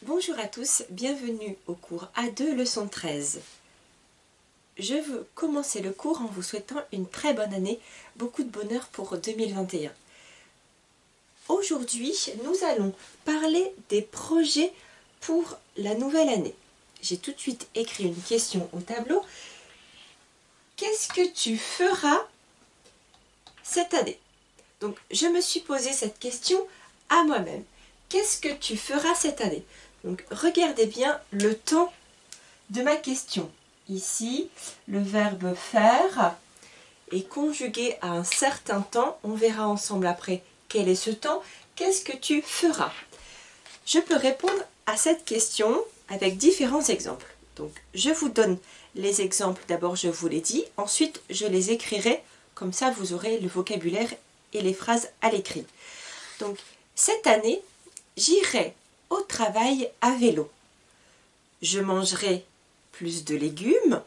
Bonjour à tous, bienvenue au cours A2 leçon 13. Je veux commencer le cours en vous souhaitant une très bonne année, beaucoup de bonheur pour 2021. Aujourd'hui, nous allons parler des projets pour la nouvelle année. J'ai tout de suite écrit une question au tableau. Qu'est-ce que tu feras cette année? Donc, je me suis posé cette question à moi-même. Qu'est-ce que tu feras cette année? Donc, regardez bien le temps de ma question. Ici, le verbe faire est conjugué à un certain temps. On verra ensemble après quel est ce temps. Qu'est-ce que tu feras? Je peux répondre à cette question avec différents exemples. Donc, je vous donne les exemples. D'abord, je vous les dis. Ensuite, je les écrirai. Comme ça, vous aurez le vocabulaire et les phrases à l'écrit. Donc, cette année, j'irai au travail à vélo. Je mangerai plus de légumes.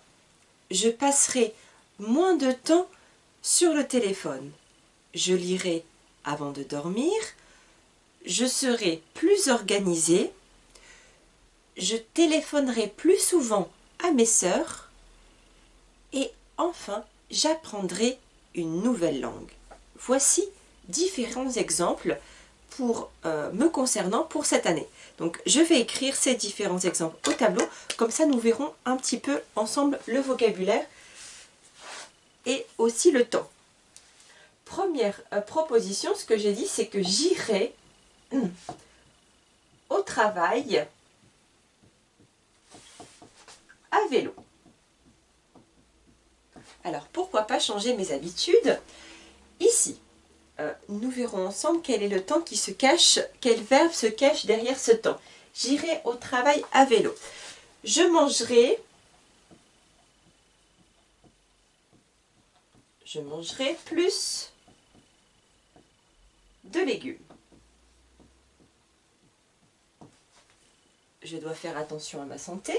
Je passerai moins de temps sur le téléphone. Je lirai avant de dormir. Je serai plus organisée. Je téléphonerai plus souvent à mes sœurs. Et enfin, j'apprendrai une nouvelle langue. Voici différents exemples me concernant pour cette année. Donc je vais écrire ces différents exemples au tableau, comme ça nous verrons un petit peu ensemble le vocabulaire et aussi le temps. Première proposition, ce que j'ai dit, c'est que j'irai au travail à vélo. Alors pourquoi pas changer mes habitudes? Ici, nous verrons ensemble quel est le temps qui se cache, quel verbe se cache derrière ce temps. J'irai au travail à vélo. Je mangerai plus de légumes. Je dois faire attention à ma santé.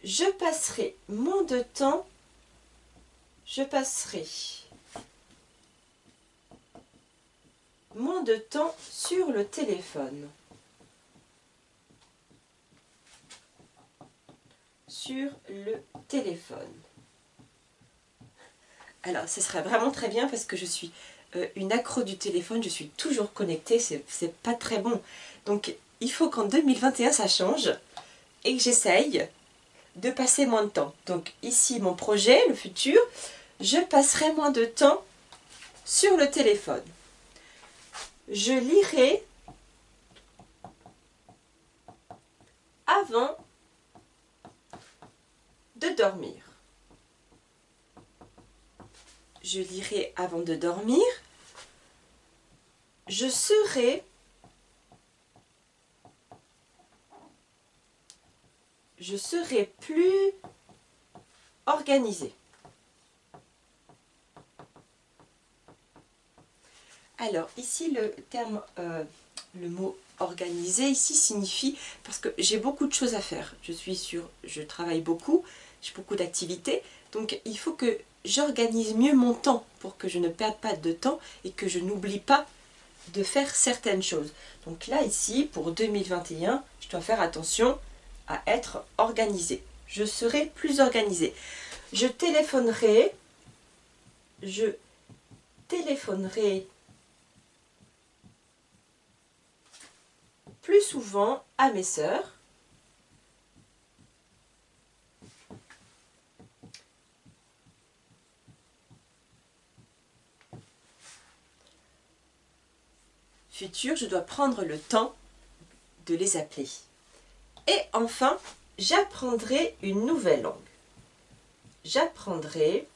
Je passerai moins de temps. Sur le téléphone. Alors, ce serait vraiment très bien parce que je suis une accro du téléphone, je suis toujours connectée, c'est pas très bon. Donc, il faut qu'en 2021 ça change et que j'essaye de passer moins de temps. Donc, ici, mon projet, le futur, je passerai moins de temps sur le téléphone. Je lirai avant de dormir. Je lirai avant de dormir. Je serai plus organisée. Alors ici le mot organisé ici signifie, parce que j'ai beaucoup de choses à faire, je travaille beaucoup, j'ai beaucoup d'activités, donc il faut que j'organise mieux mon temps pour que je ne perde pas de temps et que je n'oublie pas de faire certaines choses. Donc là ici pour 2021, je dois faire attention à être organisée. Je serai plus organisée. Je téléphonerai plus souvent à mes sœurs. Futur, je dois prendre le temps de les appeler. Et enfin, j'apprendrai une nouvelle langue. J'apprendrai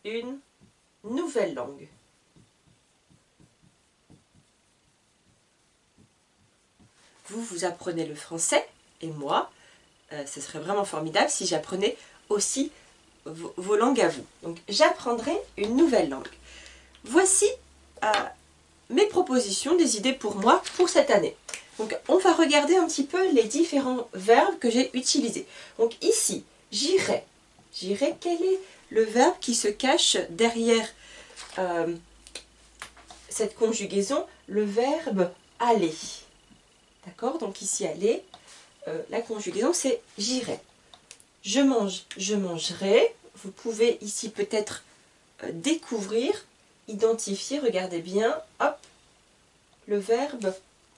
une nouvelle langue. Vous apprenez le français et moi, ce serait vraiment formidable si j'apprenais aussi vos langues à vous. Donc j'apprendrai une nouvelle langue. Voici mes propositions, des idées pour moi pour cette année. Donc on va regarder un petit peu les différents verbes que j'ai utilisés. Donc ici, j'irai. J'irai, quel est le verbe qui se cache derrière cette conjugaison le verbe aller. D'accord? Donc ici aller, la conjugaison c'est j'irai. Je mange, je mangerai. Vous pouvez ici peut-être découvrir, identifier, regardez bien, hop, le verbe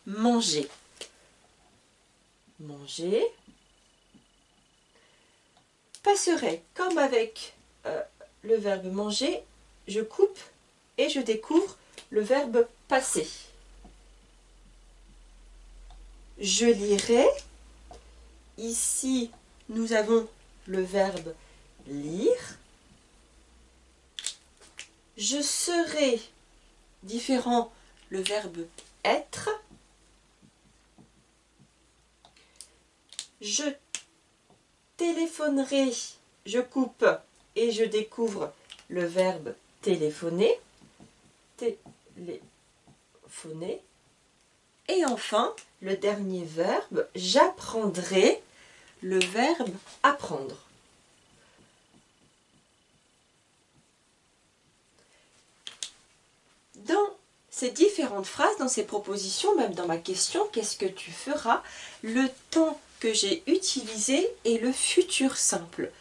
manger. Manger. Passerai, comme avec le verbe manger, je coupe et je découvre le verbe passer. Je lirai. Ici, nous avons le verbe lire. Je serai, différent, le verbe être. Je téléphonerai, je coupe et je découvre le verbe téléphoner. Téléphoner. Et enfin, le dernier verbe, j'apprendrai, le verbe apprendre. Dans ces différentes phrases, dans ces propositions, même dans ma question, qu'est-ce que tu feras? Le temps que j'ai utilisé est le futur simple.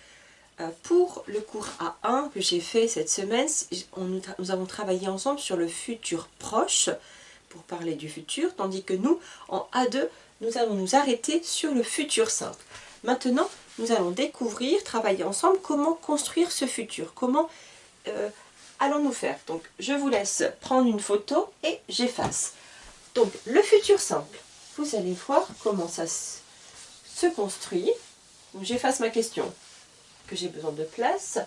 Pour le cours A1 que j'ai fait cette semaine, nous avons travaillé ensemble sur le futur proche, pour parler du futur, tandis que nous, en A2, nous allons nous arrêter sur le futur simple. Maintenant, nous allons découvrir, travailler ensemble, comment construire ce futur, comment allons-nous faire. Donc, je vous laisse prendre une photo et j'efface. Donc, le futur simple, vous allez voir comment ça se construit. J'efface ma question, que j'ai besoin de place.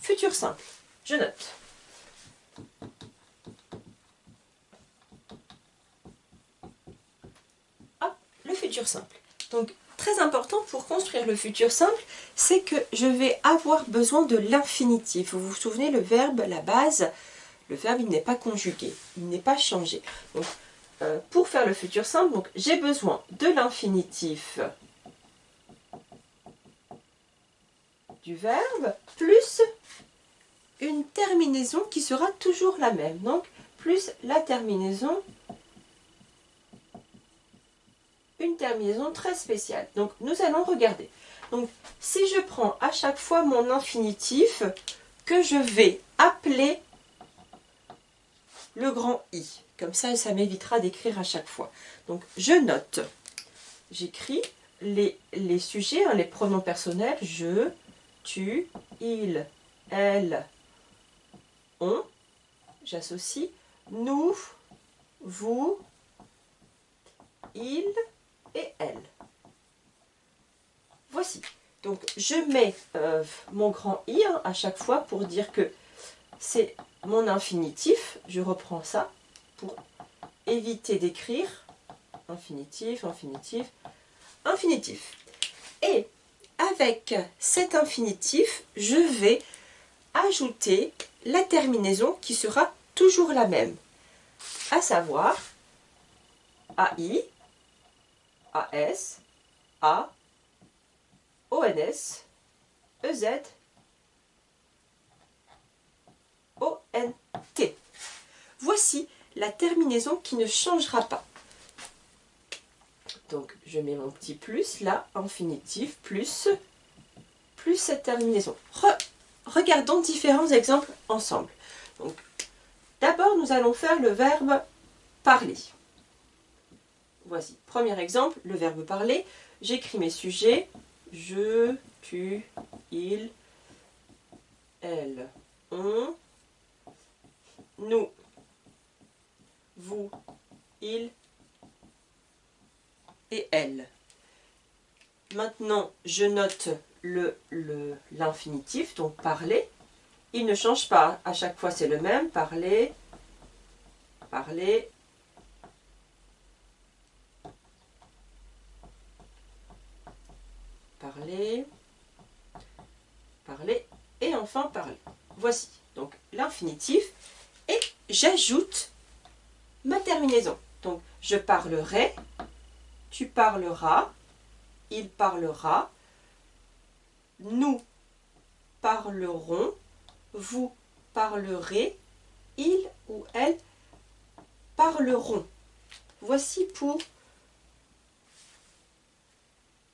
Futur simple, je note. Le futur simple. Donc, très important pour construire le futur simple, c'est que je vais avoir besoin de l'infinitif. Vous vous souvenez, le verbe, la base, le verbe, il n'est pas conjugué, il n'est pas changé. Donc, pour faire le futur simple, j'ai besoin de l'infinitif du verbe plus une terminaison qui sera toujours la même. Donc, plus la terminaison, une terminaison très spéciale. Donc, nous allons regarder. Donc, si je prends à chaque fois mon infinitif que je vais appeler le grand I, comme ça m'évitera d'écrire à chaque fois. Donc, je note. J'écris les sujets, les pronoms personnels, je, tu, il, elle, on. J'associe nous, vous, il et elle. Voici. Donc, je mets mon grand I à chaque fois pour dire que c'est mon infinitif. Je reprends ça pour éviter d'écrire infinitif, infinitif, infinitif. Et avec cet infinitif, je vais ajouter la terminaison qui sera toujours la même, à savoir AI, AS, A, ONS, EZ, ONT. Voici la terminaison qui ne changera pas. Donc, je mets mon petit plus, là, infinitif, plus cette terminaison. Regardons différents exemples ensemble. Donc, d'abord, nous allons faire le verbe parler. Voici, premier exemple, le verbe parler. J'écris mes sujets, je, tu, il, elle, on, nous, vous, il et elle. Maintenant, je note l'infinitif, donc parler. Il ne change pas, à chaque fois c'est le même, parler, parler, parler, parler et enfin parler. Voici donc l'infinitif et j'ajoute ma terminaison. Donc je parlerai, tu parleras, il parlera, nous parlerons, vous parlerez, il ou elle parleront. Voici pour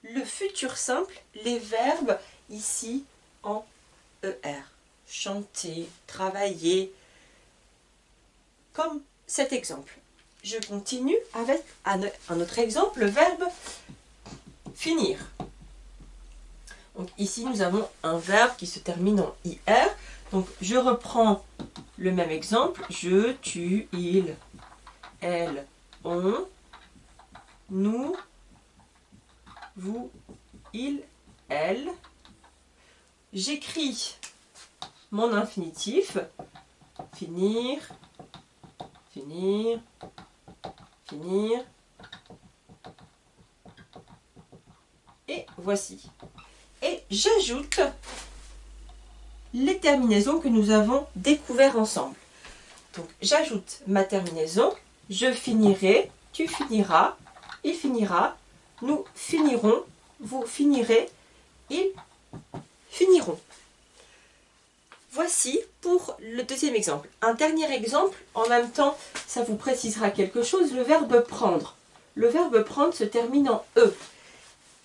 le futur simple, les verbes ici en ER. Chanter, travailler, comme cet exemple. Je continue avec un autre exemple, le verbe finir. Donc ici, nous avons un verbe qui se termine en IR. Donc je reprends le même exemple. Je, tu, il, elle, on, nous, vous, il, elle. J'écris mon infinitif. Finir, finir, finir. Et voici. Et j'ajoute les terminaisons que nous avons découvertes ensemble. Donc j'ajoute ma terminaison, je finirai, tu finiras, il finira, nous finirons, vous finirez, ils finiront. Voici pour le deuxième exemple. Un dernier exemple, en même temps, ça vous précisera quelque chose, le verbe prendre. Le verbe prendre se termine en E.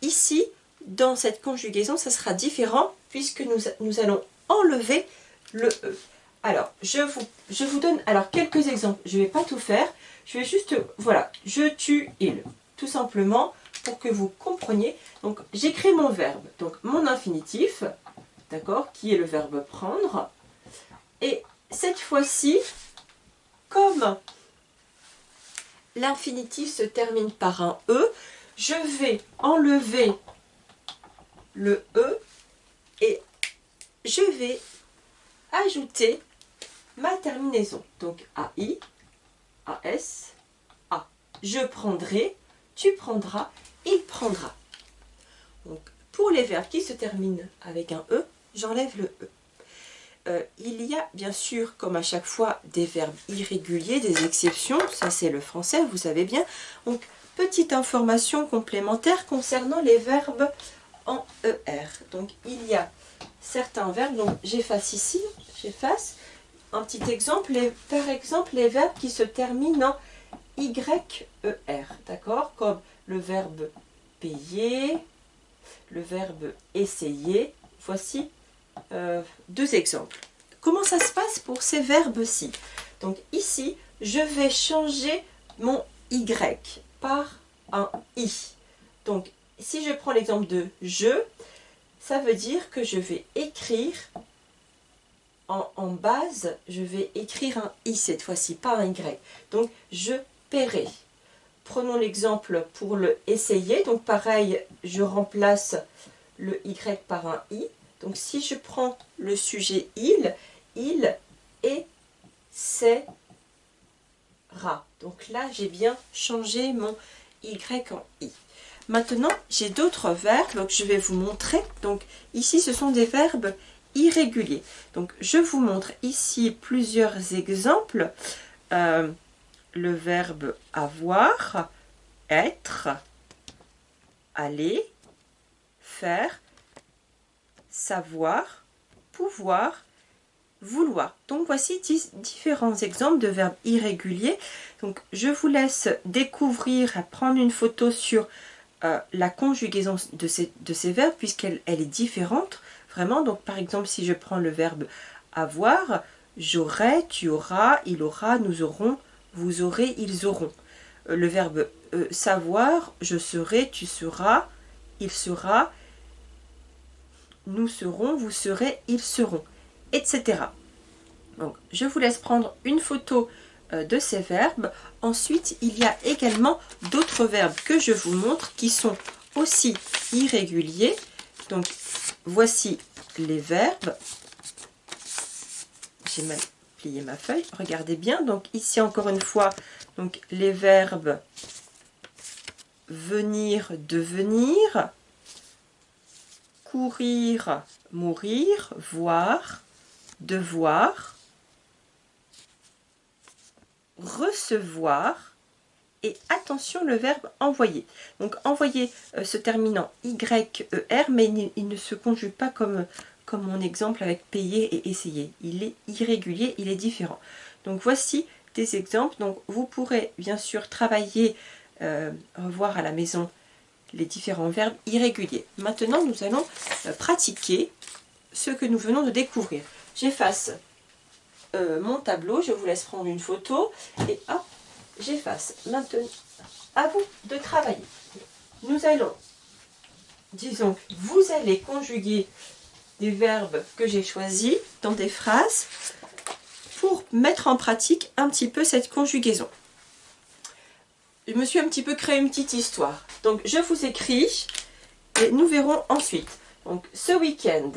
Ici, dans cette conjugaison, ça sera différent puisque nous allons enlever le E. Alors, je vous donne quelques exemples. Je ne vais pas tout faire. Je vais juste, voilà, je, tu, il. Tout simplement pour que vous compreniez. Donc, j'écris mon verbe. Donc, mon infinitif, d'accord, qui est le verbe prendre. Et cette fois-ci, comme l'infinitif se termine par un E, je vais enlever le E et je vais ajouter ma terminaison. Donc AI, AS, A. Je prendrai, tu prendras, il prendra. Donc pour les verbes qui se terminent avec un E, j'enlève le E. Il y a bien sûr, comme à chaque fois, des verbes irréguliers, des exceptions. Ça c'est le français, vous savez bien. Donc petite information complémentaire concernant les verbes en ER. Donc il y a certains verbes, donc j'efface ici, j'efface un petit exemple, par exemple les verbes qui se terminent en YER, d'accord, comme le verbe payer, le verbe essayer. Voici deux exemples. Comment ça se passe pour ces verbes-ci? Donc ici, je vais changer mon Y par un I. Donc si je prends l'exemple de je, ça veut dire que je vais écrire en base, je vais écrire un I cette fois-ci, pas un Y. Donc je paierai. Prenons l'exemple pour le essayer. Donc pareil, je remplace le Y par un I. Donc si je prends le sujet il essaiera. Donc là, j'ai bien changé mon Y en I. Maintenant, j'ai d'autres verbes, donc je vais vous montrer. Donc ici, ce sont des verbes irréguliers. Donc je vous montre ici plusieurs exemples. Le verbe avoir, être, aller, faire, savoir, pouvoir, vouloir. Donc voici différents exemples de verbes irréguliers. Donc je vous laisse découvrir, prendre une photo sur la conjugaison de ces verbes puisqu'elle est différente vraiment. Donc par exemple si je prends le verbe avoir, j'aurai, tu auras, il aura, nous aurons, vous aurez, ils auront. Le verbe savoir, je serai, tu seras, il sera, nous serons, vous serez, ils seront, etc. Donc je vous laisse prendre une photo de ces verbes. Ensuite, il y a également d'autres verbes que je vous montre qui sont aussi irréguliers. Donc, voici les verbes. J'ai mal plié ma feuille. Regardez bien. Donc, ici, encore une fois, donc, les verbes venir, devenir, courir, mourir, voir, devoir, recevoir et attention le verbe envoyer. Donc envoyer se termine en YER mais il ne se conjugue pas comme mon exemple avec payer et essayer. Il est irrégulier, il est différent. Donc voici des exemples. Donc vous pourrez bien sûr travailler, revoir à la maison les différents verbes irréguliers. Maintenant, nous allons pratiquer ce que nous venons de découvrir. J'efface mon tableau, je vous laisse prendre une photo et hop, j'efface. Maintenant, à vous de travailler. Nous allons, disons, vous allez conjuguer des verbes que j'ai choisis dans des phrases pour mettre en pratique un petit peu cette conjugaison. Je me suis un petit peu créé une petite histoire. Donc je vous écris et nous verrons ensuite. Donc ce week-end,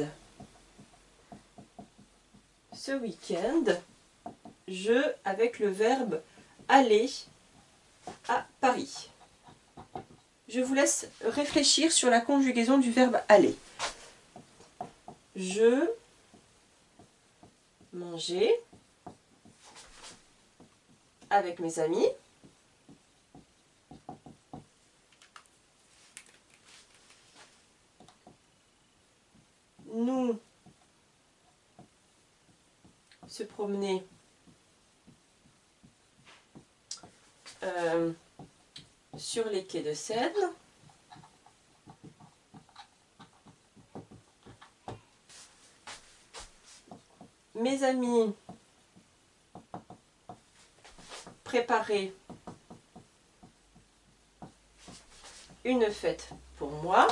je avec le verbe aller à Paris. Je vous laisse réfléchir sur la conjugaison du verbe aller. Je mangeais avec mes amis. Nous se promener sur les quais de Seine. Mes amis préparaient une fête pour moi.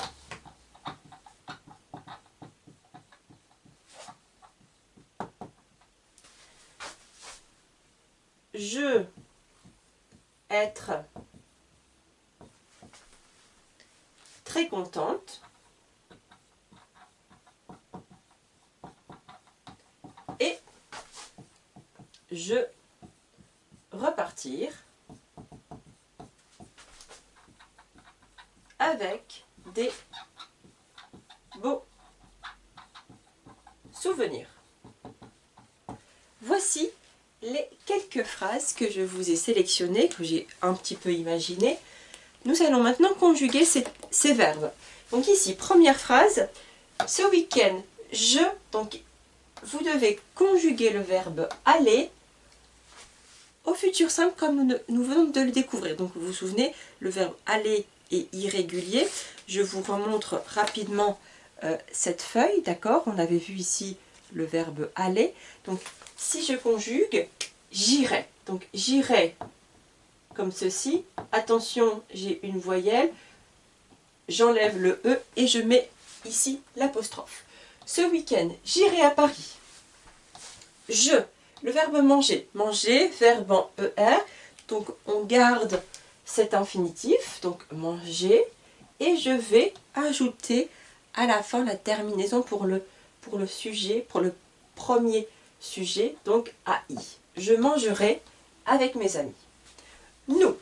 Je être très contente et je repartir avec des beaux souvenirs. Voici les quelques phrases que je vous ai sélectionnées, que j'ai un petit peu imaginées. Nous allons maintenant conjuguer ces verbes. Donc ici, première phrase, ce week-end, donc vous devez conjuguer le verbe aller au futur simple comme nous venons de le découvrir. Donc vous vous souvenez, le verbe aller est irrégulier. Je vous remontre rapidement cette feuille, d'accord? On avait vu ici le verbe aller. Donc si je conjugue, j'irai. Donc j'irai comme ceci. Attention, j'ai une voyelle. J'enlève le E et je mets ici l'apostrophe. Ce week-end, j'irai à Paris. Le verbe manger. Manger, verbe en ER. Donc on garde cet infinitif, donc manger. Et je vais ajouter à la fin la terminaison pour le sujet, pour le premier sujet, donc AI. Je mangerai avec mes amis. Nous.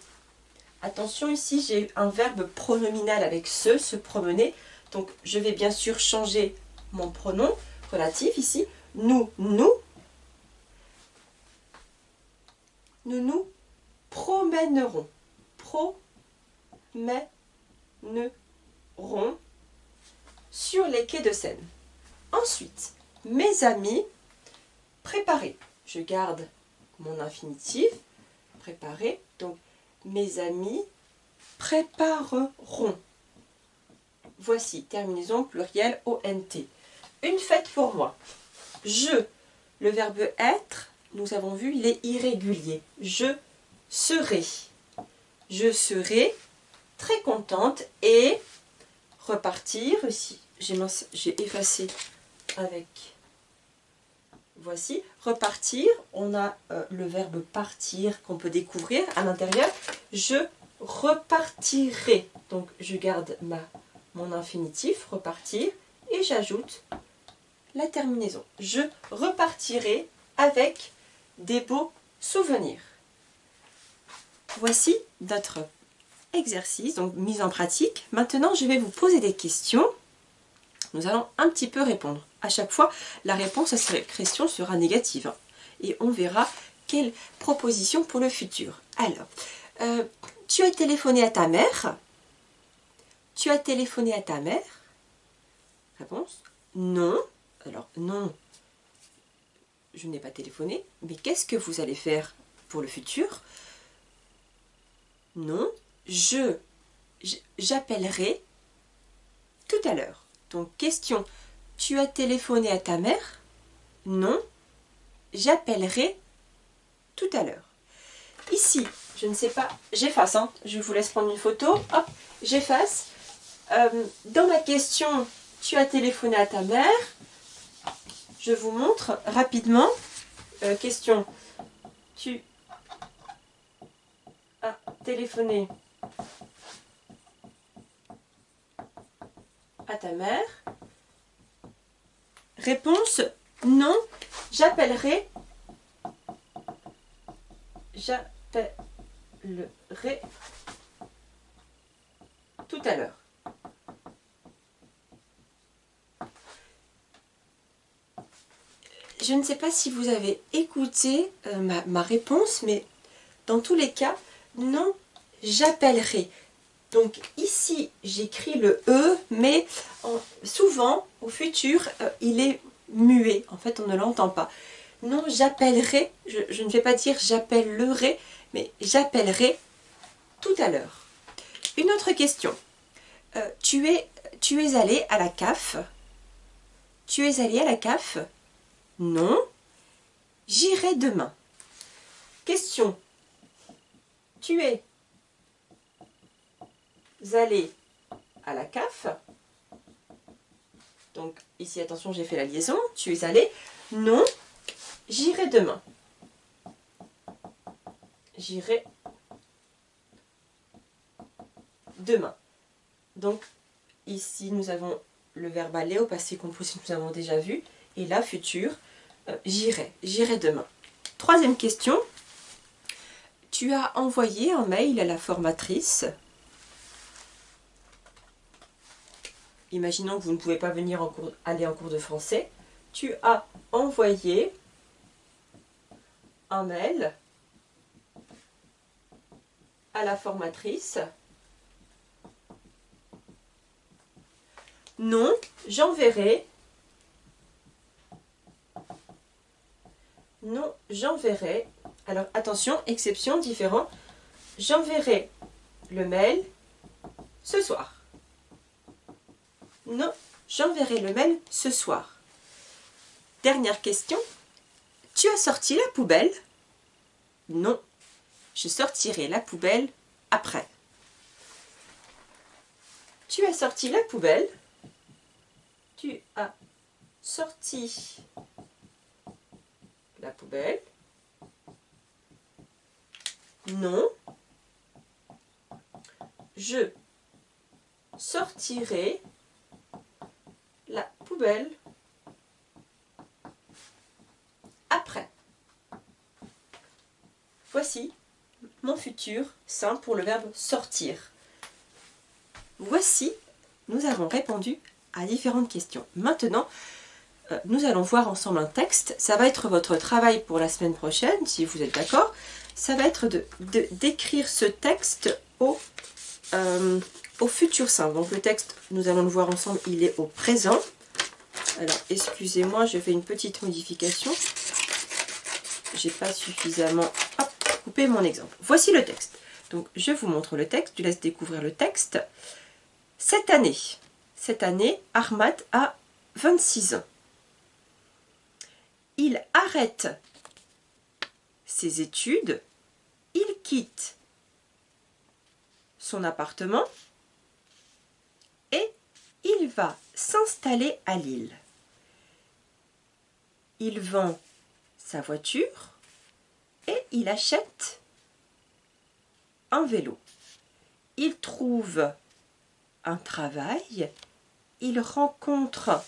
Attention, ici j'ai un verbe pronominal avec se promener. Donc je vais bien sûr changer mon pronom relatif ici. Nous nous promènerons. Promènerons sur les quais de Seine. Ensuite, mes amis, préparer. Je garde mon infinitif, préparer. Donc, mes amis prépareront. Voici, terminaison pluriel ONT. Une fête pour moi. Le verbe être, nous avons vu, il est irrégulier. Je serai. Je serai très contente et repartir. Ici, j'ai effacé avec... Voici, repartir. On a le verbe partir qu'on peut découvrir à l'intérieur. Je repartirai. Donc, je garde mon infinitif, repartir, et j'ajoute la terminaison. Je repartirai avec des beaux souvenirs. Voici notre exercice, donc mise en pratique. Maintenant, je vais vous poser des questions. Nous allons un petit peu répondre. À chaque fois, la réponse à cette question sera négative. Et on verra quelle proposition pour le futur. Alors, tu as téléphoné à ta mère? Tu as téléphoné à ta mère? Réponse? Non. Alors, non. je n'ai pas téléphoné, mais qu'est-ce que vous allez faire pour le futur? Non, j'appellerai tout à l'heure. Donc, question, tu as téléphoné à ta mère? Non, j'appellerai tout à l'heure. Ici, je ne sais pas, j'efface, hein, je vous laisse prendre une photo, hop, j'efface. Dans ma question, tu as téléphoné à ta mère? Je vous montre rapidement. Question, tu as téléphoné à ta mère? Réponse, non, j'appellerai tout à l'heure. Je ne sais pas si vous avez écouté ma réponse, mais dans tous les cas, non, j'appellerai. Donc ici, j'écris le E, mais souvent, au futur, il est muet. En fait, on ne l'entend pas. Non, j'appellerai, je ne vais pas dire j'appellerai, mais j'appellerai tout à l'heure. Une autre question. Tu es allé à la CAF? Tu es allé à la CAF? Non, j'irai demain. Question. Tu es allé à la CAF? Donc ici, attention, j'ai fait la liaison. Tu es allé? Non, j'irai demain. J'irai demain. Donc ici, nous avons le verbe aller au passé composé, nous avons déjà vu. Et là, futur, j'irai demain. Troisième question. Tu as envoyé un mail à la formatrice. Imaginons que vous ne pouvez pas venir aller en cours de français. Tu as envoyé un mail à la formatrice. Non, j'enverrai. Non, j'enverrai. Alors attention, exception, différent. J'enverrai le mail ce soir. Non, j'enverrai le mail ce soir. Dernière question. Tu as sorti la poubelle? Non, je sortirai la poubelle après. Tu as sorti la poubelle? Tu as sorti la poubelle? Non, je sortirai la poubelle après. Voici mon futur simple pour le verbe sortir. Voici, nous avons répondu à différentes questions. Maintenant, nous allons voir ensemble un texte. Ça va être votre travail pour la semaine prochaine, si vous êtes d'accord. Ça va être d'écrire ce texte au futur simple. Donc le texte, nous allons le voir ensemble, il est au présent. Alors, excusez-moi, je fais une petite modification. J'ai pas suffisamment coupé mon exemple. Voici le texte. Donc, je vous montre le texte, je laisse découvrir le texte. Cette année, Ahmad a 26 ans. Il arrête ses études, il quitte son appartement et il va s'installer à Lille. Il vend sa voiture et il achète un vélo. Il trouve un travail, il rencontre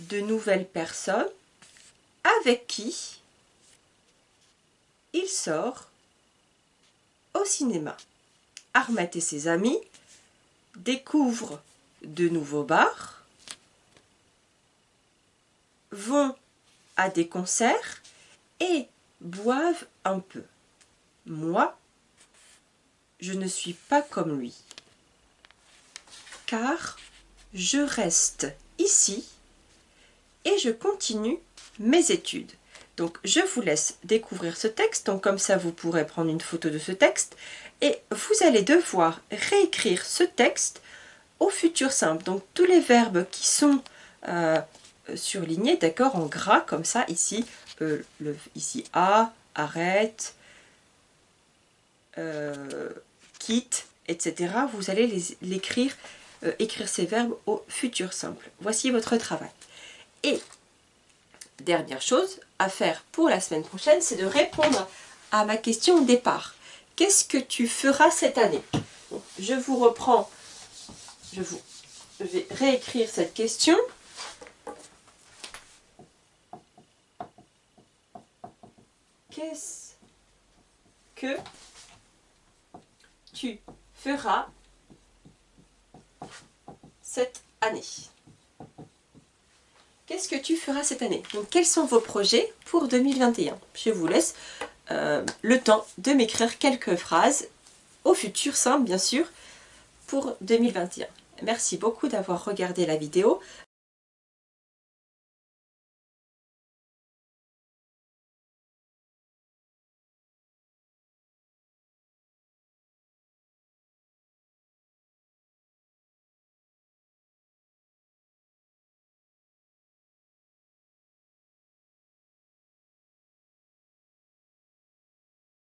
de nouvelles personnes avec qui il sort au cinéma. Ahmed et ses amis découvrent de nouveaux bars, vont à des concerts et boivent un peu. Moi, je ne suis pas comme lui, car je reste ici et je continue mes études. Donc je vous laisse découvrir ce texte, donc comme ça vous pourrez prendre une photo de ce texte et vous allez devoir réécrire ce texte au futur simple. Donc tous les verbes qui sont surlignés, d'accord, en gras comme ça, ici, ici a, arrête, quitte, etc. Vous allez écrire ces verbes au futur simple. Voici votre travail. Et dernière chose à faire pour la semaine prochaine, c'est de répondre à ma question au départ. Qu'est-ce que tu feras cette année? Je vous reprends, je vais réécrire cette question. Qu'est-ce que tu feras cette année? Qu'est-ce que tu feras cette année? Donc, quels sont vos projets pour 2021? Je vous laisse le temps de m'écrire quelques phrases au futur simple, bien sûr, pour 2021. Merci beaucoup d'avoir regardé la vidéo.